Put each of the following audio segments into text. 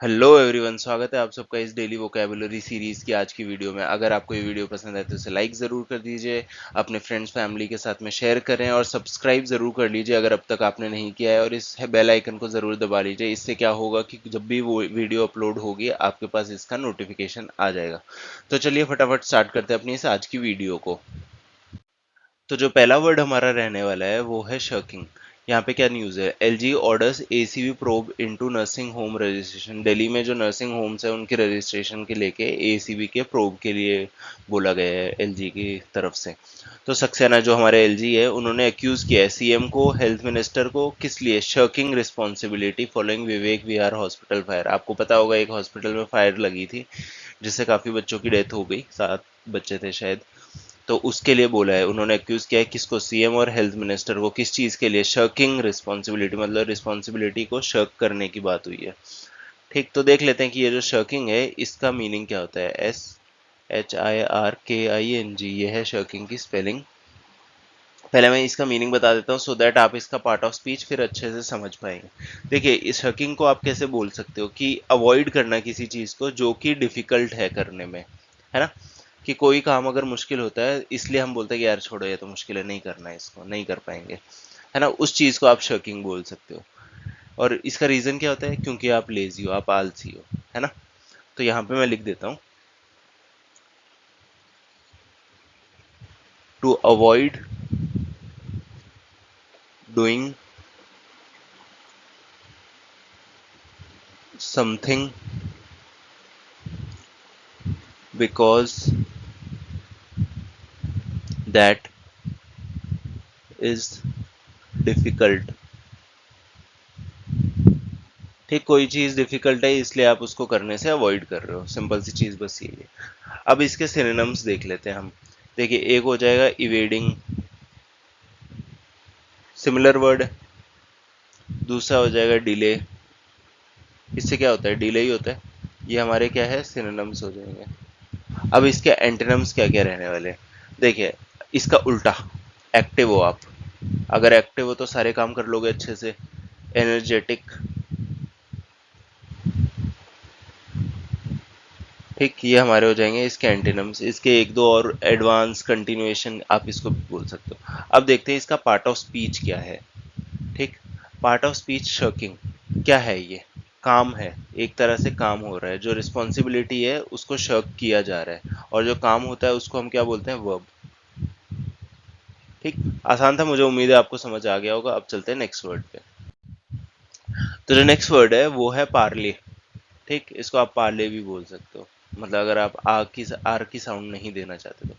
Hello everyone, स्वागत है आप सबका इस डेली वोकैबुलरी सीरीज की आज की वीडियो में। अगर आपको ये वीडियो पसंद है तो इसे लाइक ज़रूर कर दीजिए, अपने फ्रेंड्स फैमिली के साथ में शेयर करें और सब्सक्राइब ज़रूर कर लीजिए अगर अब तक आपने नहीं किया है, और इस बेल आइकन को ज़रूर दबा लीजिए। इससे क्या होगा कि जब भी वो वीडियो अपलोड होगी आपके पास इसका नोटिफिकेशन आ जाएगा। तो चलिए फटाफट स्टार्ट करते हैं अपनी इस आज की वीडियो को। तो जो पहला वर्ड हमारा रहने वाला है वो है शर्किंग। यहाँ पे क्या न्यूज़ है, LG orders ACB probe into nursing home registration. Delhi में जो नर्सिंग होम्स है उनके रजिस्ट्रेशन के लेके एसीबी के प्रोब के लिए बोला गया है एलजी की तरफ से। तो सक्सेना जो हमारे एलजी है उन्होंने अक्यूज किया है सीएम को, हेल्थ मिनिस्टर को, किस लिए, शर्किंग responsibility following Vivek Vihar hospital fire. आपको पता होगा एक हॉस्पिटल में फायर लगी थी जिससे काफी बच्चों की डेथ हो गई, 7 बच्चे थे शायद। तो उसके लिए बोला है, उन्होंने एक्यूज किया है किसको, सीएम और हेल्थ मिनिस्टर को, किस चीज के लिए, शर्किंग रिस्पॉन्सिबिलिटी, मतलब रिस्पॉन्सिबिलिटी को शर्क करने की बात हुई है। ठीक, तो देख लेते हैं कि ये जो शर्किंग है इसका मीनिंग क्या होता है। SHIRKING, ये है शर्किंग की स्पेलिंग। पहले मैं इसका मीनिंग बता देता हूँ सो दैट आप इसका पार्ट ऑफ स्पीच फिर अच्छे से समझ पाएंगे। देखिए, इस शर्किंग को आप कैसे बोल सकते हो कि अवॉइड करना किसी चीज को जो कि डिफिकल्ट है करने में, है ना। कि कोई काम अगर मुश्किल होता है इसलिए हम बोलते हैं कि यार छोड़ो ये तो मुश्किल है, नहीं करना है, इसको नहीं कर पाएंगे, है ना। उस चीज को आप शर्किंग बोल सकते हो। और इसका रीजन क्या होता है, क्योंकि आप लेजी हो, आप आलसी हो, है ना। तो यहाँ पे मैं लिख देता हूँ, to avoid doing something because that is difficult. ठीक, कोई चीज डिफिकल्ट है इसलिए आप उसको करने से अवॉइड कर रहे हो, सिंपल सी चीज बस यही है। अब इसके सिनोनिम्स देख लेते हैं हम। देखिए, एक हो जाएगा इवेडिंग, सिमिलर वर्ड। दूसरा हो जाएगा डिले, इससे क्या होता है, डिले ही होता है। ये हमारे क्या है, सिनोनिम्स हो जाएंगे। अब इसके एंटोनिम्स क्या क्या रहने वाले हैं। देखिए, इसका उल्टा, एक्टिव हो आप, अगर एक्टिव हो तो सारे काम कर लोगे अच्छे से। एनर्जेटिक, ठीक, ये हमारे हो जाएंगे इसके एंटीनम्स। इसके एक दो और, एडवांस, कंटिन्यूएशन, आप इसको भी बोल सकते हो। अब देखते हैं इसका पार्ट ऑफ स्पीच क्या है। ठीक, पार्ट ऑफ स्पीच शर्किंग क्या है, ये काम है, एक तरह से काम हो रहा है, जो रिस्पॉन्सिबिलिटी है उसको शर्क किया जा रहा है, और जो काम होता है उसको हम क्या बोलते हैं, वर्ब। ठीक, आसान था, मुझे उम्मीद है आपको समझ आ गया होगा। अब चलते हैं नेक्स्ट वर्ड पे। तो जो नेक्स्ट वर्ड है वो है पार्ले। ठीक, इसको आप पार्ले भी बोल सकते हो, मतलब अगर आप आर की साउंड नहीं देना चाहते तो।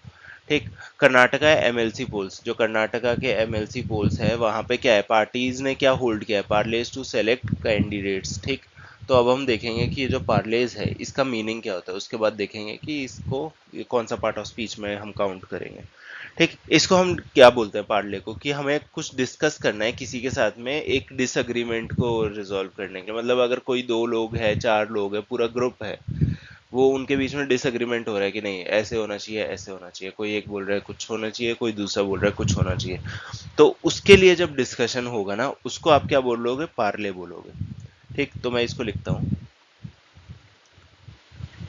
ठीक, कर्नाटका एमएलसी पोल्स, जो कर्नाटका के एमएलसी पोल्स है वहां पे क्या है, पार्टीज ने क्या होल्ड किया है, पार्लेज टू सेलेक्ट कैंडिडेट्स। ठीक, तो अब हम देखेंगे कि ये जो पार्लेज है इसका मीनिंग क्या होता है, उसके बाद देखेंगे कि इसको ये कौन सा पार्ट ऑफ स्पीच में हम काउंट करेंगे। ठीक, इसको हम क्या बोलते हैं पार्ले को, कि हमें कुछ डिस्कस करना है किसी के साथ में, एक डिसएग्रीमेंट को रिजॉल्व करने के, मतलब अगर कोई 2 लोग है, 4 लोग है, पूरा ग्रुप है, वो उनके बीच में डिसएग्रीमेंट हो रहा है कि नहीं ऐसे होना चाहिए, ऐसे होना चाहिए, कोई एक बोल रहा है कुछ होना चाहिए, कोई दूसरा बोल रहा है कुछ होना चाहिए। तो उसके लिए जब डिस्कशन होगा ना, उसको आप क्या बोलोगे, पार्ले बोलोगे। ठीक, तो मैं इसको लिखता हूँ,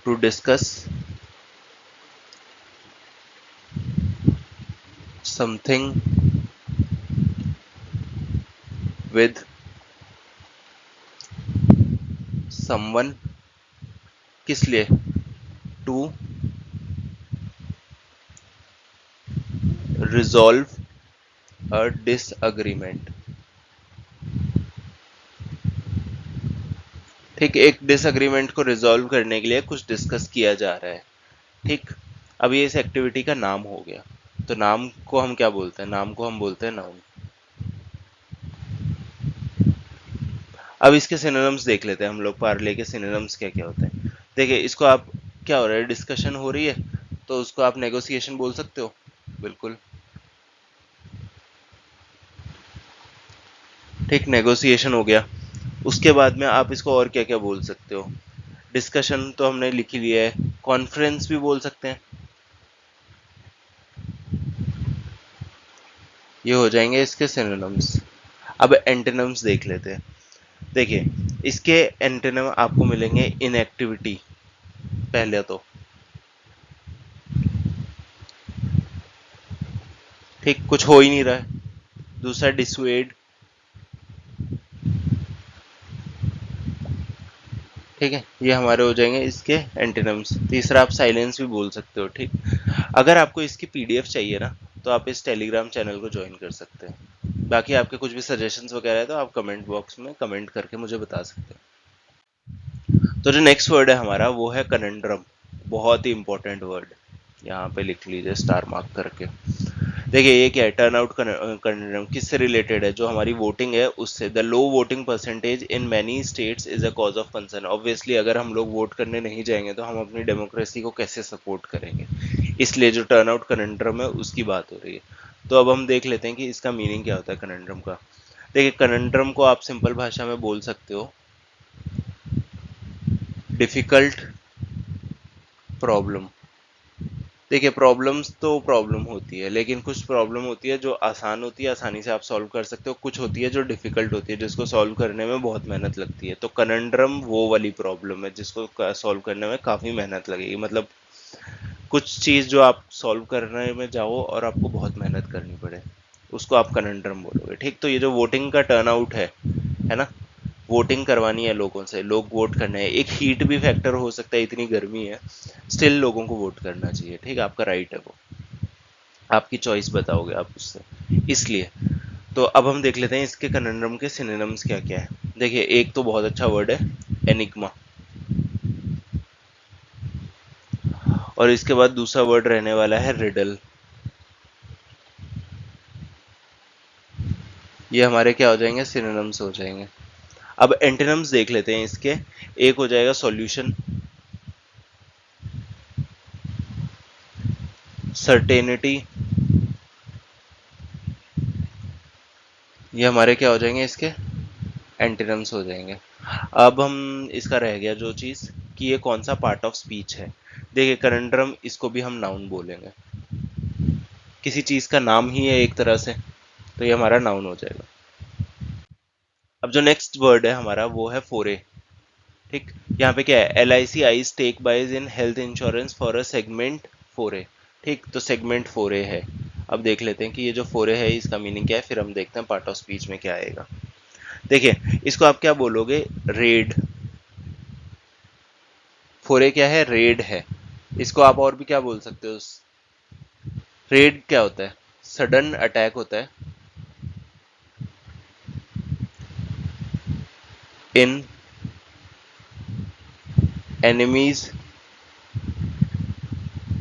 to discuss something with someone, किस लिए, टू रिजॉल्व अ डिसएग्रीमेंट। ठीक, एक डिसएग्रीमेंट को रिजॉल्व करने के लिए कुछ डिस्कस किया जा रहा है। ठीक, अब ये इस एक्टिविटी का नाम हो गया। तो नाम को हम क्या बोलते हैं, नाम को हम बोलते हैं नाउन। अब इसके सिनोनिम्स देख लेते हैं हम लोग, पार्ले के सिनोनिम्स क्या क्या होते हैं। देखिए, इसको आप, क्या हो रहा है, डिस्कशन हो रही है, तो उसको आप नेगोशिएशन बोल सकते हो, बिल्कुल। ठीक, नेगोशिएशन हो गया। उसके बाद में आप इसको और क्या क्या बोल सकते हो, डिस्कशन तो हमने लिख ही लिया है, कॉन्फ्रेंस भी बोल सकते हैं। ये हो जाएंगे इसके सिनोनिम्स। अब एंटोनिम्स देख लेते हैं। देखिए इसके एंटोनिम आपको मिलेंगे इनएक्टिविटी, पहले तो ठीक, कुछ हो ही नहीं रहा है। दूसरा डिसुएड, ठीक है, ये हमारे हो जाएंगे इसके एंटोनिम्स। तीसरा आप साइलेंस भी बोल सकते हो, ठीक। अगर आपको इसकी पीडीएफ चाहिए ना, तो आप इस टेलीग्राम चैनल को ज्वाइन कर सकते हैं। बाकी आपके कुछ भी सजेशंस वगैरह है तो आप कमेंट बॉक्स में कमेंट करके मुझे बता सकते हैं। तो जो नेक्स्ट वर्ड है हमारा वो है कनंड्रम। बहुत ही इंपॉर्टेंट वर्ड, यहाँ पे लिख लीजिए स्टार मार्क करके। देखिए ये क्या है, टर्न आउट कंडम किससे रिलेटेड है, जो हमारी वोटिंग है उससे। The low voting percentage in many states is a cause of concern. Obviously अगर हम लोग वोट करने नहीं जाएंगे तो हम अपनी डेमोक्रेसी को कैसे सपोर्ट करेंगे, इसलिए जो टर्न आउट कंडम है उसकी बात हो रही है। तो अब हम देख लेते हैं कि इसका मीनिंग क्या होता है कंडम का। देखिए कंडम को आप सिंपल भाषा में बोल सकते हो डिफिकल्ट प्रॉब्लम। देखिए प्रॉब्लम्स तो प्रॉब्लम होती है, लेकिन कुछ प्रॉब्लम होती है जो आसान होती है, आसानी से आप सॉल्व कर सकते हो। कुछ होती है जो डिफिकल्ट होती है, जिसको सॉल्व करने में बहुत मेहनत लगती है। तो कनंड्रम वो वाली प्रॉब्लम है जिसको सॉल्व करने में काफ़ी मेहनत लगेगी। मतलब कुछ चीज़ जो आप सॉल्व करने में जाओ और आपको बहुत मेहनत करनी पड़े, उसको आप कनंड्रम बोलोगे, ठीक। तो ये जो वोटिंग का टर्न आउट है ना, वोटिंग करवानी है लोगों से, लोग वोट करने हैं। एक हीट भी फैक्टर हो सकता है, इतनी गर्मी है, स्टिल लोगों को वोट करना चाहिए, ठीक। आपका राइट है वो, आपकी चॉइस बताओगे आप उससे, इसलिए। तो अब हम देख लेते हैं इसके कनंड्रम के सिनोनिम्स क्या क्या है। देखिए एक तो बहुत अच्छा वर्ड है एनिग्मा, और इसके बाद दूसरा वर्ड रहने वाला है रिडल। ये हमारे क्या हो जाएंगे, सिनोनिम्स हो जाएंगे। अब एंटोनिम्स देख लेते हैं इसके। एक हो जाएगा सॉल्यूशन, सर्टेनिटी, ये हमारे क्या हो जाएंगे, इसके एंटोनिम्स हो जाएंगे। अब हम इसका रह गया जो चीज़ कि ये कौन सा पार्ट ऑफ स्पीच है। देखिए कंडम इसको भी हम नाउन बोलेंगे, किसी चीज़ का नाम ही है एक तरह से, तो ये हमारा नाउन हो जाएगा। अब जो नेक्स्ट वर्ड है हमारा वो है फोरे, ठीक। यहाँ पे क्या है, L I C eyes take buys in health insurance for a segment foray, ठीक। तो सेगमेंट फोरे है। अब देख लेते हैं कि ये जो फोरे है इसका मीनिंग क्या है, फिर हम देखते हैं पार्ट ऑफ स्पीच में क्या आएगा। देखिए इसको आप क्या बोलोगे, रेड। फोरे क्या है, रेड है। इसको आप और भी क्या बोल सकते हो, रेड क्या होता है, सडन अटैक होता है इन एनिमीज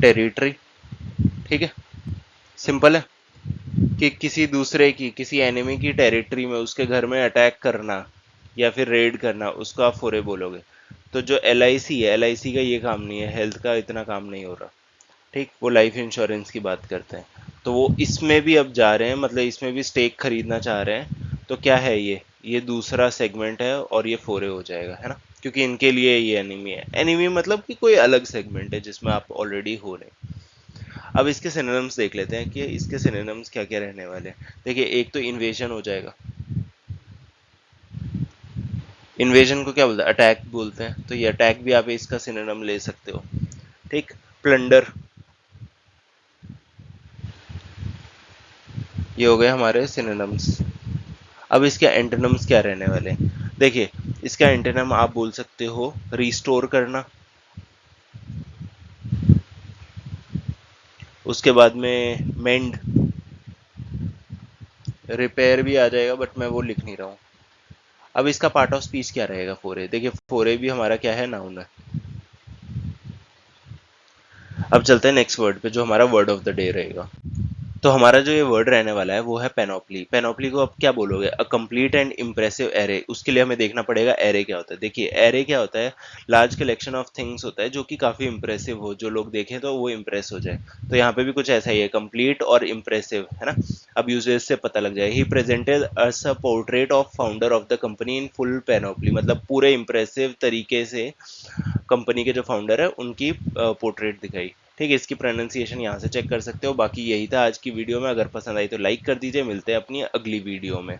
टेरिटरी, ठीक है। सिंपल है कि किसी दूसरे की, किसी एनिमी की टेरिटरी में उसके घर में अटैक करना या फिर रेड करना, उसको आप फोरे बोलोगे। तो जो एल आई सी है, एल आई सी का ये काम नहीं है, हेल्थ का इतना काम नहीं हो रहा, ठीक। वो लाइफ इंश्योरेंस की बात करते हैं। तो वो इसमें भी अब जा रहे हैं, मतलब इसमें भी स्टेक खरीदना चाह रहे हैं। तो क्या है ये दूसरा सेगमेंट है और ये फोरे हो जाएगा, है ना, क्योंकि इनके लिए ये एनिमी है। एनिमी मतलब कि कोई अलग सेगमेंट है जिसमें आप ऑलरेडी हो रहे। अब इसके सिनोनिम्स देख लेते हैं कि इसके सिनोनिम्स क्या क्या रहने वाले हैं। देखिए एक तो इन्वेजन हो जाएगा। इन्वेजन को क्या बोलते हैं, अटैक बोलते हैं, तो ये अटैक भी आप इसका सिनोनिम ले सकते हो, ठीक। प्लंडर, ये हो गए हमारे सिनोनिम्स। अब इसके एंटोनिम्स क्या रहने वाले हैं। देखिए इसका एंटोनिम आप बोल सकते हो रिस्टोर करना, उसके बाद में मेंड, रिपेयर भी आ जाएगा बट मैं वो लिख नहीं रहा हूँ। अब इसका पार्ट ऑफ स्पीच क्या रहेगा, फोरे। देखिए फोरे भी हमारा क्या है, नाउन है। अब चलते हैं नेक्स्ट वर्ड पे जो हमारा वर्ड ऑफ द डे रहेगा। तो हमारा जो ये वर्ड रहने वाला है वो है पेनोप्ली। पेनोप्ली को आप क्या बोलोगे, a complete and impressive array. उसके लिए हमें देखना पड़ेगा एरे क्या होता है। देखिए एरे क्या होता है, लार्ज कलेक्शन ऑफ थिंग्स होता है जो कि काफी इंप्रेसिव हो, जो लोग देखें तो वो इंप्रेस हो जाए। तो यहाँ पे भी कुछ ऐसा ही है, कंप्लीट और इम्प्रेसिव, है ना। अब यूजेस से पता लग जाए। He presented us a portrait of founder of the company in full panoply, मतलब पूरे इंप्रेसिव तरीके से कंपनी के जो फाउंडर है उनकी पोर्ट्रेट दिखाई, ठीक है। इसकी प्रोनाउंसिएशन यहाँ से चेक कर सकते हो। बाकी यही था आज की वीडियो में, अगर पसंद आई तो लाइक कर दीजिए। मिलते हैं अपनी अगली वीडियो में।